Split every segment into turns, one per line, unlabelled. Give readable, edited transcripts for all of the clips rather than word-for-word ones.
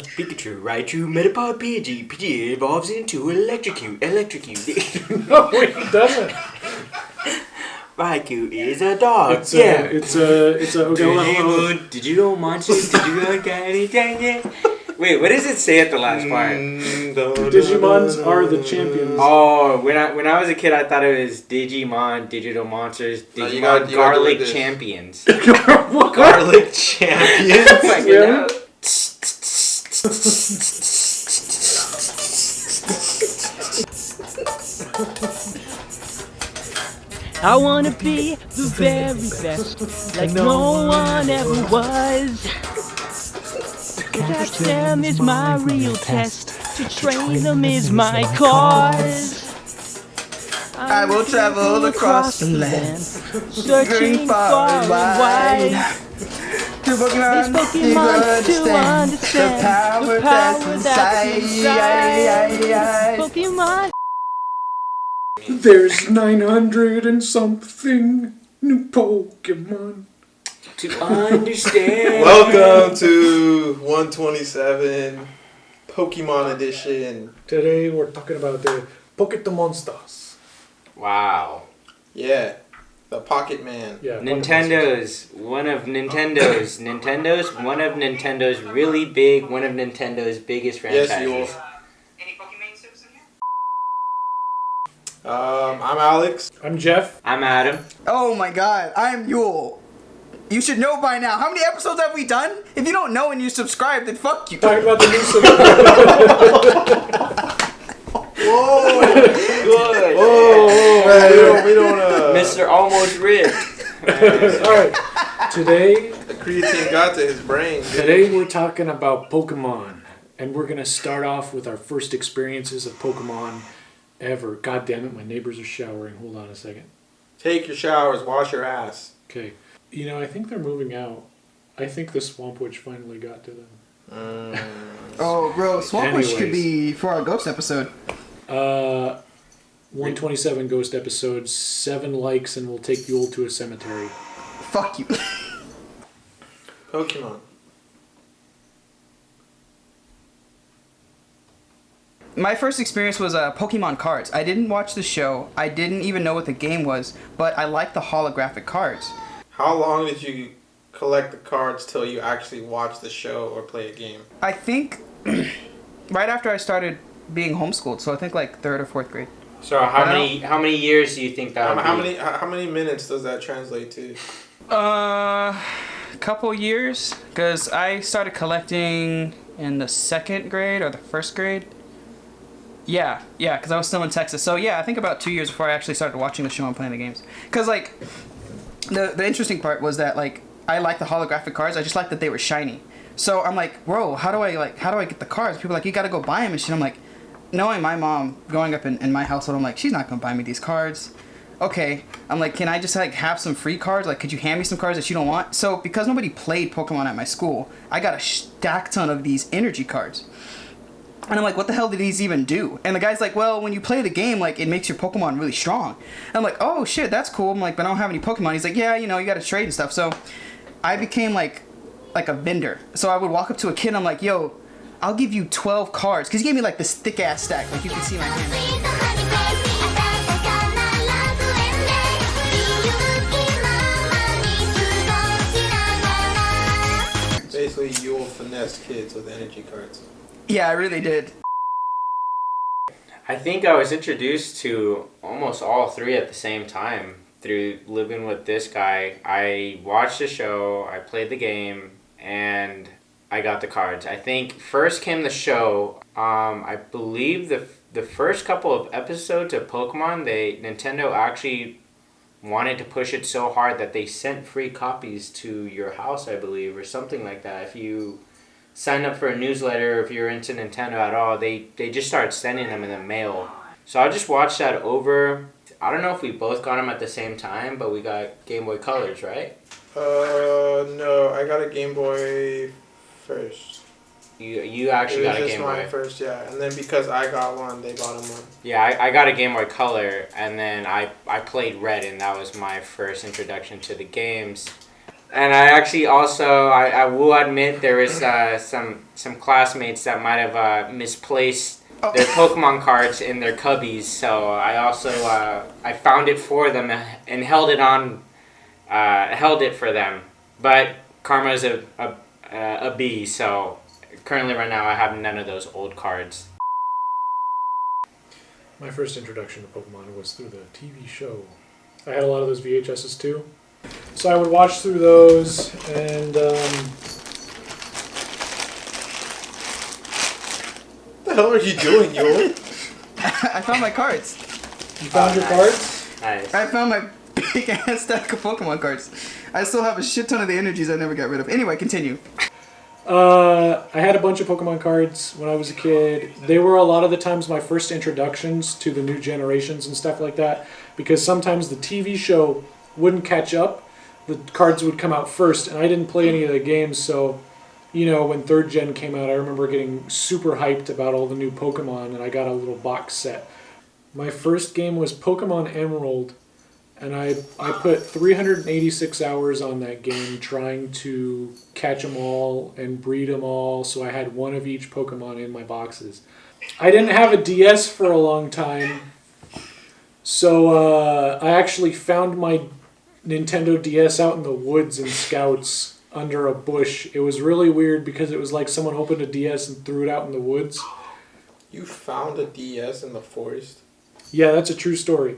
Pikachu, Raichu, Metapod, Pidgey evolves into Electrocute.
No, it doesn't.
Raikou is a dog.
It's okay, hold on.
Did you know monsters? Did you look at anything? Wait, what does it say at the last part?
Digimons are the champions.
Oh, when I was a kid, I thought it was Digimon, Digital Monsters, Digimon Garlic Champions.
Garlic Champions?
Yeah.
I wanna be the very best, like no one ever was. Catch them is my real test, to train them is my cause.
I will travel across the land,
searching far and wide.
To Pokemon,
to understand
the power that's inside.
Pokemon.
There's 900 and something new Pokemon
to understand.
Welcome to 127 Pokemon Edition.
Today we're talking about the Pokémonsters.
Wow.
Yeah, the Pocket Man.
Yeah,
Nintendo's one of Nintendo's really big, one of Nintendo's biggest franchises.
Yes, you will. I'm Alex.
I'm Jeff.
I'm Adam.
Oh my god, I'm Yule. You should know by now. How many episodes have we done? If you don't know and you subscribe, then fuck you.
Talking about the new
Whoa!
Good.
Whoa, man, we don't
Mr. Almost Ripped.
Alright, today...
The creatine got to his brain. Dude.
Today we're talking about Pokemon. And we're going to start off with our first experiences of Pokemon ever. God damn it, my neighbors are showering. Hold on a second.
Take your showers, wash your ass.
Okay. You know, I think they're moving out. I think the Swamp Witch finally got to them.
Oh, bro, Swamp Witch could be for our ghost episode.
127 ghost episodes, 7 likes, and we'll take Yule to a cemetery.
Fuck you.
Pokemon.
My first experience was Pokemon cards. I didn't watch the show. I didn't even know what the game was, but I liked the holographic cards.
How long did you collect the cards till you actually watch the show or play a game?
I think right after I started being homeschooled, so I think like 3rd or 4th grade.
So how many years do you think that would be?
How many minutes does that translate to?
Couple years, because I started collecting in the 2nd grade or the 1st grade. Yeah, because I was still in Texas. So yeah, I think about 2 years before I actually started watching the show and playing the games. Because like, the interesting part was that like, I like the holographic cards. I just liked that they were shiny. So I'm like, bro, how do I get the cards? People are like, you gotta go buy them and shit. I'm like, knowing my mom, growing up in my household, I'm like, she's not gonna buy me these cards. Okay, I'm like, can I just like have some free cards? Like, could you hand me some cards that you don't want? So because nobody played Pokemon at my school, I got a stack ton of these energy cards. And I'm like, what the hell did these even do? And the guy's like, well, when you play the game, like, it makes your Pokemon really strong. And I'm like, oh, shit, that's cool. I'm like, but I don't have any Pokemon. He's like, yeah, you know, you gotta trade and stuff. So I became, like a vendor. So I would walk up to a kid and I'm like, yo, I'll give you 12 cards. Because he gave me, like, this thick-ass stack. Like, you can see my hand.
Basically, you will finesse kids with energy cards.
Yeah, I really did.
I think I was introduced to almost all 3 at the same time through living with this guy. I watched the show, I played the game, and I got the cards. I think first came the show. I believe the first couple of episodes of Pokemon, Nintendo actually wanted to push it so hard that they sent free copies to your house, I believe, or something like that. If you sign up for a newsletter, if you're into Nintendo at all, they just started sending them in the mail. So I just watched that over. I don't know if we both got them at the same time, but we got Game Boy Colors, right?
No, I got a Game Boy first.
You actually got a Game Boy.
It was just mine first, yeah. And then because I got one, they got him one.
Yeah, I got a Game Boy Color, and then I played Red, and that was my first introduction to the games. And I actually also, I will admit there was some classmates that might have misplaced their Pokemon cards in their cubbies. So I also I found it for them and held it for them. But karma's a B, so currently right now I have none of those old cards.
My first introduction to Pokemon was through the TV show. I had a lot of those VHSs too. So I would watch through those, and
What the hell are you doing, yo?
I found my cards.
you found your cards?
Nice.
I found my big ass stack of Pokemon cards. I still have a shit ton of the energies I never got rid of. Anyway, continue.
I had a bunch of Pokemon cards when I was a kid. They were a lot of the times my first introductions to the new generations and stuff like that, because sometimes the TV show wouldn't catch up. The cards would come out first, and I didn't play any of the games, so, you know, when 3rd Gen came out, I remember getting super hyped about all the new Pokemon, and I got a little box set. My first game was Pokemon Emerald, and I put 386 hours on that game trying to catch them all and breed them all, so I had one of each Pokemon in my boxes. I didn't have a DS for a long time, so I actually found my Nintendo DS out in the woods in Scouts under a bush. It was really weird because it was like someone opened a DS and threw it out in the woods.
You found a DS in the forest?
Yeah, that's a true story.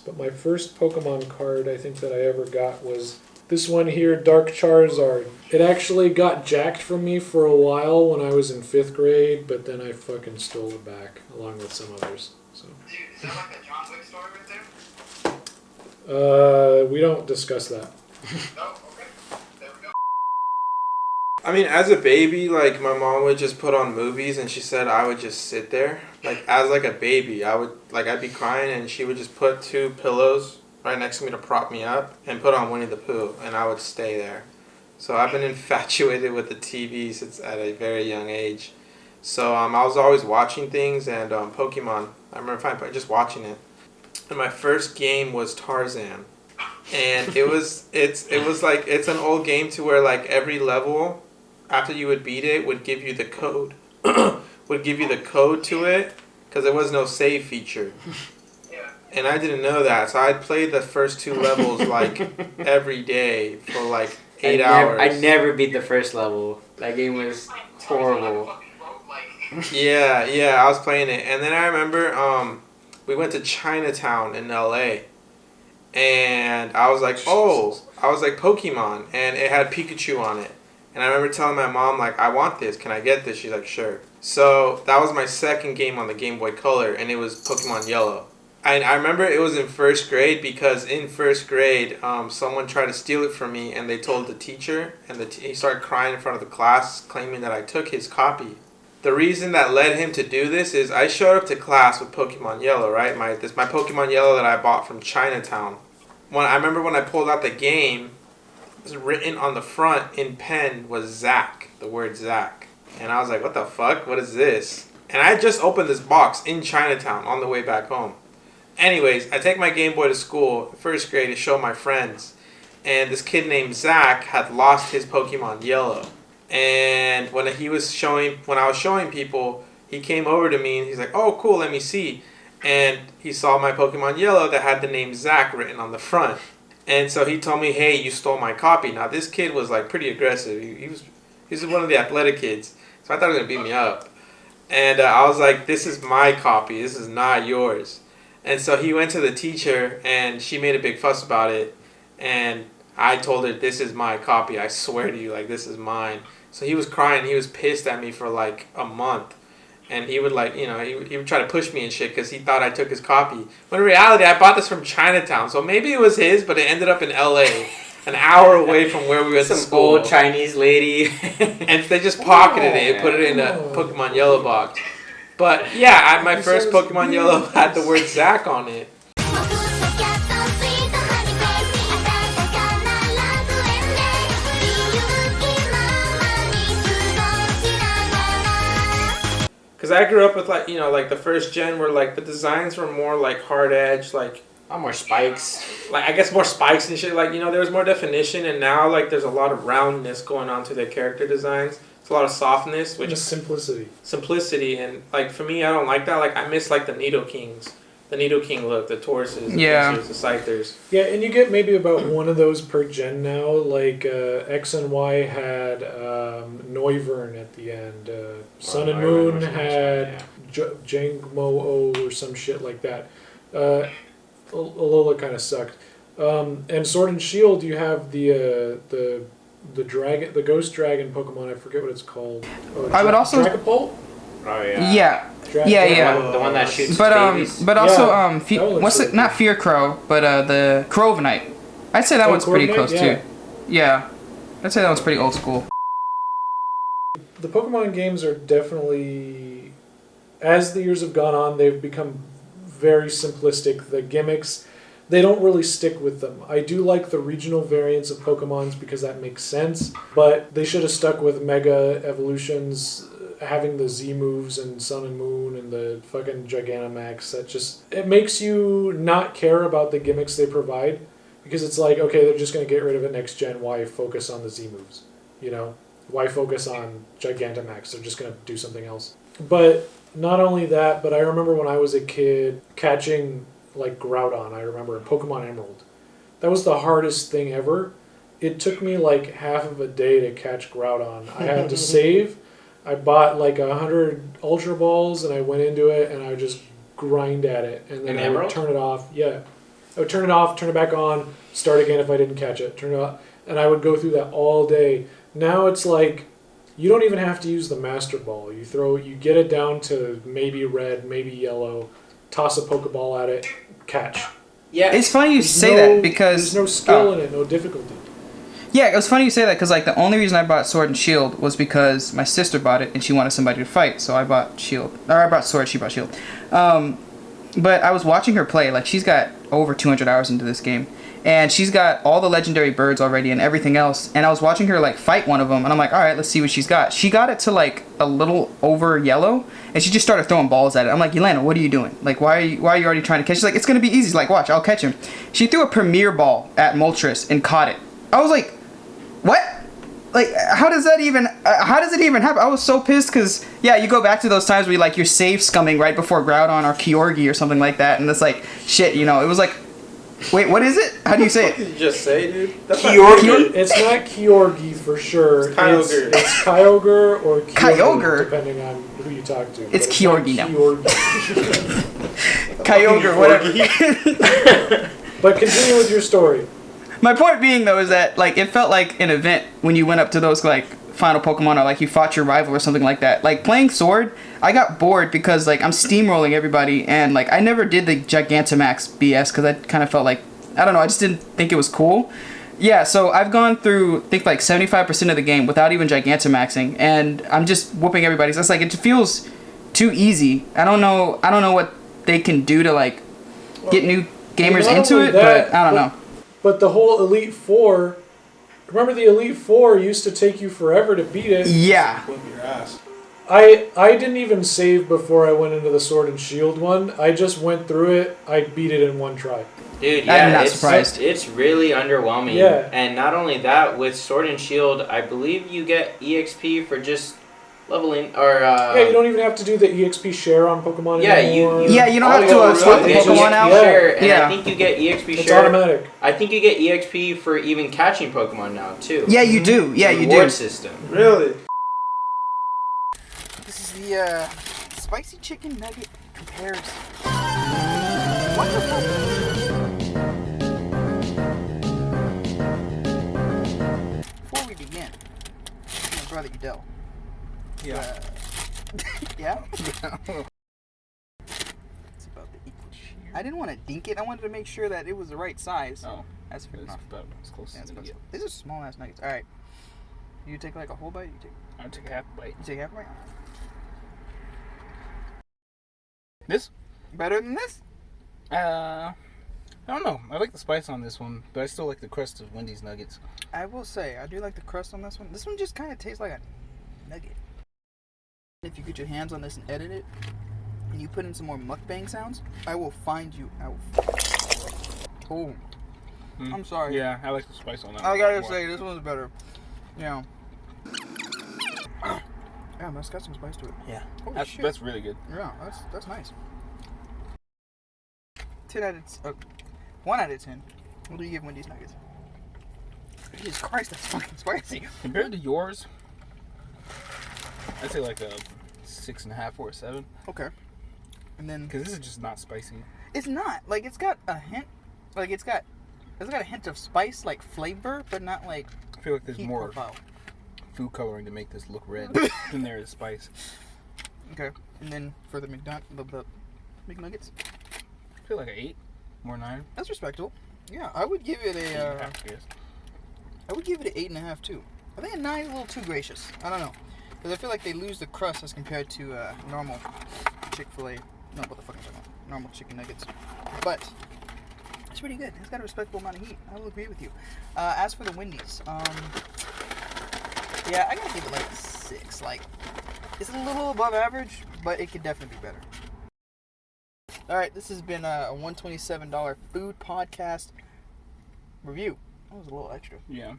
But my first Pokemon card I think that I ever got was this one here, Dark Charizard. It actually got jacked from me for a while when I was in 5th grade, but then I fucking stole it back along with some others. So.
Dude, is that like a John Wick story right there?
We don't discuss that.
No? Okay. There we go.
I mean, as a baby, like, my mom would just put on movies, and she said I would just sit there. Like, as, like, a baby, I'd be crying, and she would just put 2 pillows right next to me to prop me up and put on Winnie the Pooh, and I would stay there. So I've been infatuated with the TV since at a very young age. So I was always watching things, and Pokemon, I remember just watching it. And my first game was Tarzan. And it's an old game to where, like, every level, after you would beat it, would give you the code. Would give you the code to it, because there was no save feature. And I didn't know that, so I'd play the first 2 levels, like, every day for, like, 8 hours.
I never beat the first level. That game was horrible.
Yeah, I was playing it. And then I remember we went to Chinatown in LA. And I was like, Pokemon. And it had Pikachu on it. And I remember telling my mom, like, I want this. Can I get this? She's like, sure. So that was my second game on the Game Boy Color, and it was Pokemon Yellow. I remember it was in 1st grade because in 1st grade, someone tried to steal it from me, and they told the teacher, and he started crying in front of the class, claiming that I took his copy. The reason that led him to do this is I showed up to class with Pokemon Yellow, right? My Pokemon Yellow that I bought from Chinatown. I remember when I pulled out the game, written on the front in pen was Zach, the word Zach. And I was like, what the fuck? What is this? And I just opened this box in Chinatown on the way back home. Anyways, I take my Game Boy to school, 1st grade, to show my friends. And this kid named Zach had lost his Pokemon Yellow. And when I was showing people, he came over to me and he's like, oh, cool, let me see. And he saw my Pokemon Yellow that had the name Zach written on the front. And so he told me, hey, you stole my copy. Now, this kid was, like, pretty aggressive. He was one of the athletic kids. So I thought he was going to beat me up. And I was like, this is my copy. This is not yours. And so he went to the teacher, and she made a big fuss about it. And I told her, this is my copy. I swear to you, like, this is mine. So he was crying. He was pissed at me for, like, a month. And he would, like, he would try to push me and shit because he thought I took his copy. When in reality, I bought this from Chinatown. So maybe it was his, but it ended up in L.A., an hour away from where we went to school.
Some old Chinese lady.
And they just pocketed it and put it in a Pokemon Yellow box. But, yeah, my first Pokemon Yellow had the word Zach on it. Because I grew up with like the first gen where like the designs were more like hard edge, like
A lot more spikes.
like I guess more spikes and shit. Like there was more definition, and now like there's a lot of roundness going on to their character designs. It's a lot of softness, which
Just
simplicity, and like for me, I don't like that. Like I miss like the Nido Kings. The Nido King look, the Tauruses, the Pincers, the Scythers.
Yeah, and you get maybe about one of those per gen now. Like X and Y had Noivern at the end. Sun and Moon had Jangmo-O or some shit like that. Alola kind of sucked. And Sword and Shield, you have the dragon, the Ghost Dragon Pokemon. I forget what it's called.
I would also
Dragapult.
Oh yeah.
Yeah.
The one that shoots babies.
But also
what's
it? Not Fear Crow, but the Corviknight. I'd say that one's pretty close too. Yeah, I'd say that one's pretty old school.
The Pokemon games are definitely, as the years have gone on, they've become very simplistic. The gimmicks, they don't really stick with them. I do like the regional variants of Pokemons because that makes sense, but they should have stuck with Mega Evolutions, having the Z moves and Sun and Moon and the fucking Gigantamax. It makes you not care about the gimmicks they provide, because it's like, okay, they're just going to get rid of it next gen. Why focus on the Z moves? Why focus on Gigantamax? They're just going to do something else. But not only that, but I remember when I was a kid catching like Groudon. I remember in Pokemon Emerald. That was the hardest thing ever. It took me like half of a day to catch Groudon. I had to save. I bought like 100 Ultra Balls and I went into it and I would just grind at it. And then I would turn it off. Yeah. I would turn it off, turn it back on, start again if I didn't catch it. Turn it off. And I would go through that all day. Now it's like, you don't even have to use the Master Ball. You get it down to maybe red, maybe yellow, toss a Pokeball at it, catch.
Yeah. It's funny you say that because...
There's no skill in it, no difficulty.
Yeah, it was funny you say that because like the only reason I bought Sword and Shield was because my sister bought it and she wanted somebody to fight, so I bought Shield. Or I bought Sword, she bought Shield. But I was watching her play. Like she's got over 200 hours into this game, and she's got all the legendary birds already and everything else. And I was watching her like fight one of them, and I'm like, all right, let's see what she's got. She got it to like a little over yellow, and she just started throwing balls at it. I'm like, Yelena, what are you doing? Like, why are you already trying to catch? She's like, it's gonna be easy. She's like, watch, I'll catch him. She threw a Premier Ball at Moltres and caught it. I was like, what? Like, how does it even happen? I was so pissed because, yeah, you go back to those times where you're save scumming right before Groudon or Kyorgi or something like that, and it's like, shit, it was like, wait, what is it? How do you say it?
What did you just say, dude? That's
Kyorgi. It's not Kyorgi for sure.
It's Kyogre.
It's Kyogre or
Kyogre,
depending on who you talk to.
It's Kyorgi now.
Kyogre,
whatever.
But continue with your story.
My point being, though, is that, like, it felt like an event when you went up to those, like, final Pokemon or, like, you fought your rival or something like that. Like, playing Sword, I got bored because, like, I'm steamrolling everybody, and, like, I never did the Gigantamax BS because I kind of felt like, I don't know, I just didn't think it was cool. Yeah, so I've gone through, I think, like, 75% of the game without even Gigantamaxing, and I'm just whooping everybody. So it's like, it feels too easy. I don't know what they can do to, like, get new gamers into it, but I don't know.
But the whole Elite Four, remember the Elite Four used to take you forever to beat it.
Yeah.
Whip your ass.
I didn't even save before I went into the Sword and Shield one. I just went through it. I beat it in one try.
Dude, yeah,
I'm not surprised.
It's really underwhelming.
Yeah.
And not only that, with Sword and Shield, I believe you get EXP for just leveling, or
yeah, you don't even have to do the EXP share on Pokemon anymore.
You don't have to swap the Pokemon out.
I think you get EXP share.
It's automatic.
I think you get EXP for even catching Pokemon now too.
Yeah, you do. Yeah, you do.
Reward system.
Really?
This is the spicy chicken nugget comparison. Wonderful. Before we begin, my brother Udell.
Yeah.
Yeah? It's about the equal share. I didn't want to dink it. I wanted to make sure that it was the right size.
Oh.
That's fair enough.
As close
Yeah,
as you can get.
These are small ass nuggets. Alright. You take like a whole bite?
I'll take a half bite.
You take half a bite?
This?
Better than this?
I don't know. I like the spice on this one, but I still like the crust of Wendy's nuggets.
I will say, I do like the crust on this one. This one just kind of tastes like a nugget.
If you get your hands on this and edit it, and you put in some more mukbang sounds, I will find you out. Oh, I'm sorry.
Yeah, I like the spice on that.
I gotta say, this one's better. Yeah. Yeah, that's got some spice to it.
Yeah,
Holy shit.
that's really good.
Yeah, that's nice. 1 out of 10. What do you give Wendy's nuggets? Jesus Christ, that's fucking spicy.
Compared to yours, I'd say like a 6.5 or a 7.
Okay. And then
Because this is just not spicy.
it's not like it's got a hint, like it's got a hint of spice, like flavor, but not like
I feel like there's
heat
more
profile.
food coloring to make this look red than there is spice.
Okay. And then for the McNuggets,
I feel like an 8 or 9.
that's respectable. Yeah, I would give it a.
8.5, I guess.
I would give it an 8.5 too. I think a 9 is a little too gracious. I don't know, because I feel like they lose the crust as compared to normal Chick-fil-A. No, what the fuck am I talking about? Normal chicken nuggets. But it's pretty good. It's got a respectable amount of heat. I will agree with you. As for the Wendy's, yeah, I gotta give it like a 6. Like, it's a little above average, but it could definitely be better. All right, this has been a $127 food podcast review. That was a little extra.
Yeah.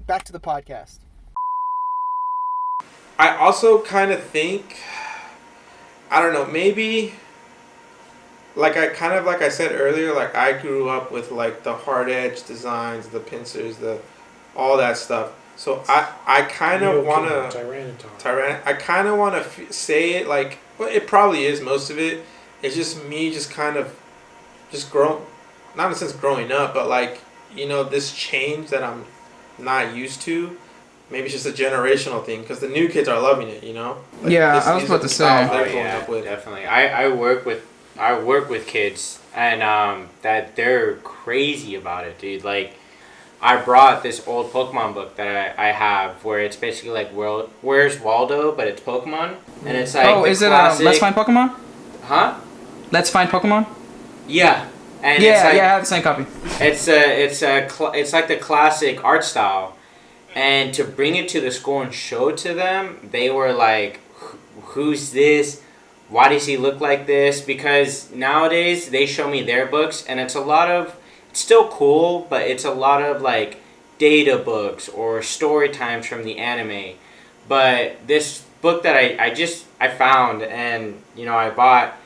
Back to the podcast.
I also kind of think, I don't know, maybe, like I said earlier, like I grew up with like the hard edge designs, the pincers, all that stuff. So I kind of want to I kind of want to say it like, well, it probably is most of it. It's just me, just kind of, not in a sense growing up, but like, you know, this change that I'm not used to. Maybe it's just a generational thing because the new kids are loving it, you know. Like,
yeah, I was about to say.
Definitely. I work with kids and that they're crazy about it, dude. Like, I brought this old Pokemon book that I have where it's basically like Where's Waldo, but it's Pokemon, and it's like
is it Let's Find Pokemon?
Huh?
Let's Find Pokemon?
Yeah. And
yeah,
it's like,
I have the same copy.
It's like the classic art style, and to bring it to the school and show it to them, they were like, "Who's this? Why does he look like this?" Because nowadays they show me their books, and it's still cool, but it's a lot of like data books or story times from the anime. But this book that I found and I bought.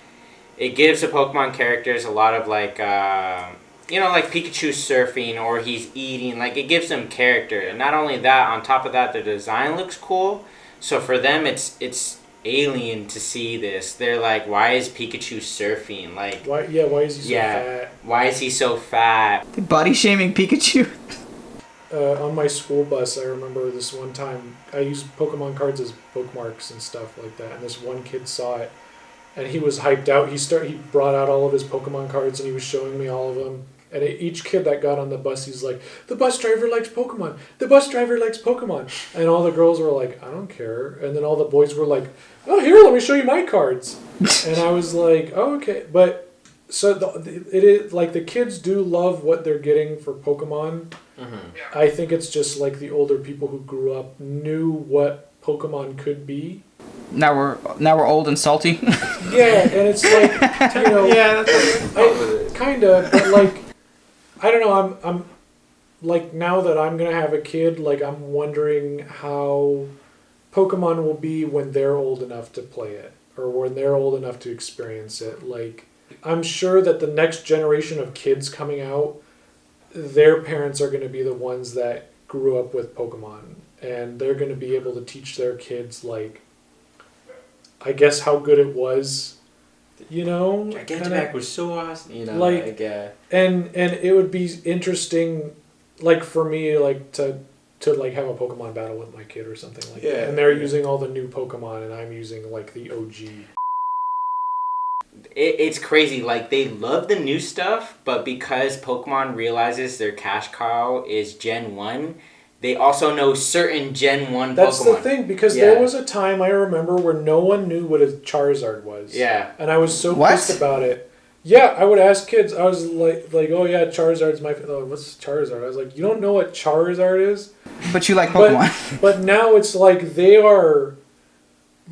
It gives the Pokemon characters a lot of like, like Pikachu surfing or he's eating. Like, it gives them character. And not only that, on top of that, the design looks cool. So for them, it's alien to see this. They're like, why is Pikachu surfing? Like,
why is he so fat?
Why is he so fat?
Body shaming Pikachu.
On my school bus, I remember this one time, I used Pokemon cards as bookmarks and stuff like that. And this one kid saw it. And he was hyped out. He brought out all of his Pokemon cards and he was showing me all of them. And each kid that got on the bus, he's like, "The bus driver likes Pokemon. The bus driver likes Pokemon." And all the girls were like, "I don't care." And then all the boys were like, "Oh, here, let me show you my cards." And I was like, "Oh, okay." But so it is like the kids do love what they're getting for Pokemon. Mm-hmm. I think it's just like the older people who grew up knew what Pokemon could be.
Now we're old and salty.
Yeah, and it's like,
yeah, that's
kind of, but like, I don't know. I'm like, now that I'm gonna have a kid, like I'm wondering how Pokemon will be when they're old enough to play it or when they're old enough to experience it. Like, I'm sure that the next generation of kids coming out, their parents are gonna be the ones that grew up with Pokemon, and they're gonna be able to teach their kids like, I guess, how good it was,
Gigantamax was so awesome,
and it would be interesting, like for me, like to like have a Pokemon battle with my kid or something like that. And they're using all the new Pokemon, and I'm using like the OG.
It's crazy. Like, they love the new stuff, but because Pokemon realizes their cash cow is Gen 1. They also know certain Gen 1 Pokemon.
That's the thing, because there was a time I remember where no one knew what a Charizard was.
Yeah.
And I was so pissed about it. Yeah, I would ask kids, I was like, "Oh yeah, Charizard's my... Oh, what's Charizard?" I was like, "You don't know what Charizard is?"
But you like Pokemon.
But now it's like they are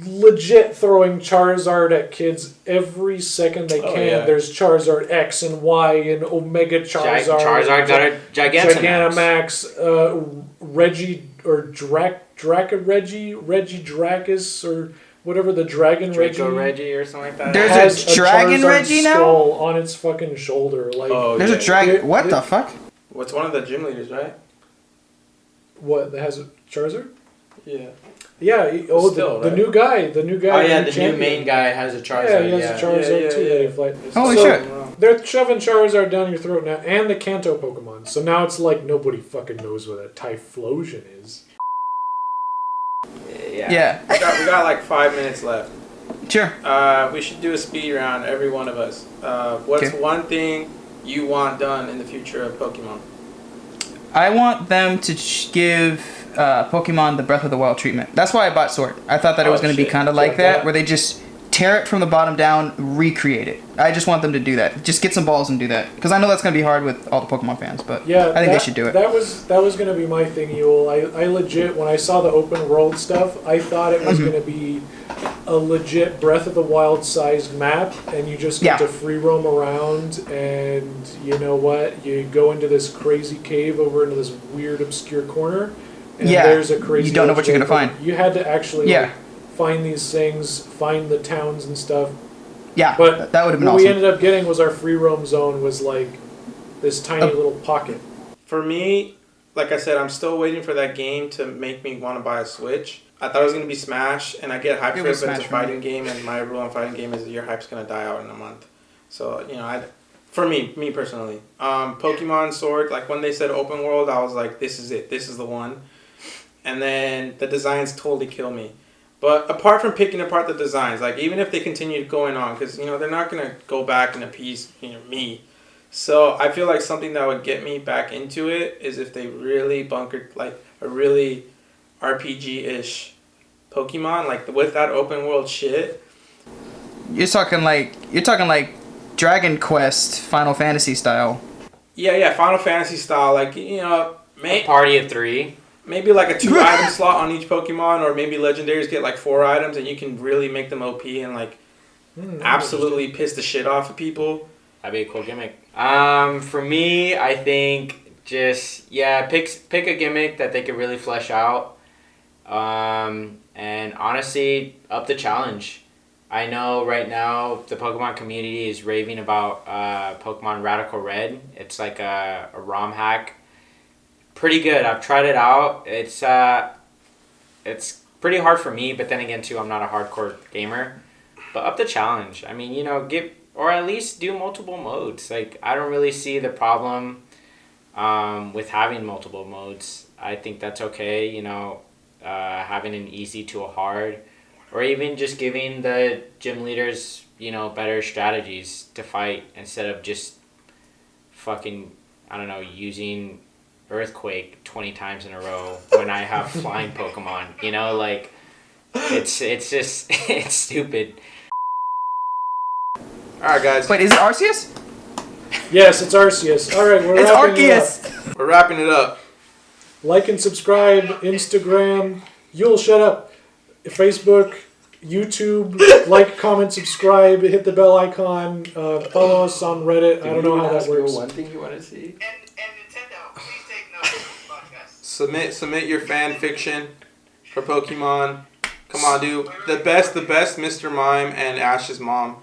legit throwing Charizard at kids every second they can.
yeah.
There's Charizard X and Y and Omega Charizard.
Charizard got a
Gigantamax. Reggie or Reggie Dracus or whatever the Dragon
Draco Reggie or something like that.
There's
has
a Dragon
Charizard
Reggie now?
skull on its fucking shoulder. Like
There's a dragon. What the fuck?
What's one of the gym leaders, right?
what that has a Charizard?
Yeah.
Yeah.
Still,
the
right?
new guy. The new guy.
Oh yeah, the
champion.
new main guy has a Charizard.
Yeah, he has a Charizard too that he flies.
Holy
So,
shit.
They're shoving Charizard down your throat now, and the Kanto Pokemon. So now it's like nobody fucking knows what a Typhlosion is.
Yeah.
We got like 5 minutes left.
Sure.
We should do a speed round, every one of us. What's one thing you want done in the future of Pokemon?
I want them to give Pokemon the Breath of the Wild treatment. That's why I bought Sword. I thought that it was going to be kind of like that, where they just tear it from the bottom down, recreate it. I just want them to do that. Just get some balls and do that. Because I know that's going to be hard with all the Pokemon fans, but
Yeah,
I think they should do it.
That was going to be my thing, Yule. I legit, when I saw the open world stuff, I thought it was going to be a legit Breath of the Wild sized map, and you just get to free roam around, and you know what? You go into this crazy cave over into this weird obscure corner, and there's a crazy...
You don't know what you're going to find.
You had to actually find these things, find the towns and stuff.
Yeah,
but
that would have been
what
awesome.
we ended up getting was our free roam zone was like this tiny little pocket.
For me, like I said, I'm still waiting for that game to make me want to buy a Switch. I thought it was going to be Smash, and I get hyped for it, but it's a fighting game, and my rule on fighting game is that your hype's going to die out in a month. So, you know, for me personally, Pokemon Sword, like when they said open world, I was like, this is it. This is the one. And then the designs totally kill me. But apart from picking apart the designs, like even if they continue going on, because, you know, they're not going to go back and appease, you know, me. So I feel like something that would get me back into it is if they really bunkered like a really RPG-ish Pokemon, like with that open world shit.
You're talking like Dragon Quest, Final Fantasy style.
Yeah, Final Fantasy style, like, you know,
a party of 3.
Maybe like a 2 item slot on each Pokemon, or maybe legendaries get like 4 items, and you can really make them OP and like absolutely piss the shit off of people.
That'd be a cool gimmick. For me, I think just pick a gimmick that they could really flesh out. And honestly, up the challenge. I know right now the Pokemon community is raving about Pokemon Radical Red. It's like a ROM hack. Pretty good. I've tried it out. It's pretty hard for me, but then again too, I'm not a hardcore gamer. But up the challenge. I mean, you know, or at least do multiple modes. Like, I don't really see the problem with having multiple modes. I think that's okay, you know, having an easy to a hard, or even just giving the gym leaders, you know, better strategies to fight instead of just fucking, I don't know, using Earthquake 20 times in a row when I have flying Pokemon, you know, like, it's just, it's stupid.
Alright, guys.
Wait, is it Arceus?
Yes, it's Arceus. Alright,
It's Arceus!
We're wrapping it up.
Like and subscribe, Instagram, You'll shut up, Facebook, YouTube, like, comment, subscribe, hit the bell icon, follow us on Reddit. I don't know how that works.
One thing you want to see?
And Nintendo, please take notes of this podcast.
Submit your fan fiction for Pokemon. Come on, dude. The best, Mr. Mime and Ash's mom.